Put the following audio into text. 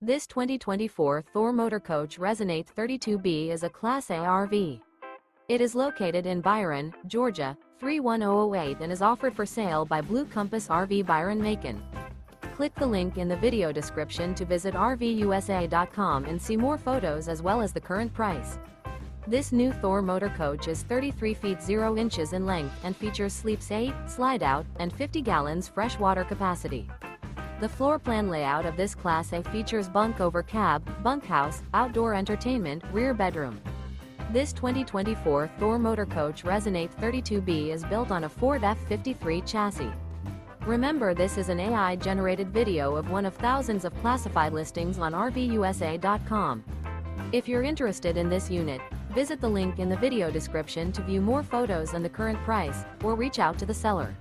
This 2024 Thor Motor Coach Resonate 32B is a Class A RV. It is located in Byron, Georgia, 31008 and is offered for sale by Blue Compass RV Byron-Macon. Click the link in the video description to visit RVUSA.com and see more photos as well as the current price. This new Thor Motor Coach is 33 feet 0 inches in length and features sleeps 8, Slideout, and 50 gallons fresh water capacity. The floor plan layout of this Class A features Bunk Over Cab, Bunkhouse, outdoor entertainment, rear bedroom. This 2024 Thor Motor Coach Resonate 32B is built on a Ford F53 chassis. Remember, this is an AI-generated video of one of thousands of classified listings on RVUSA.com. If you're interested in this unit, visit the link in the video description to view more photos and the current price, or reach out to the seller.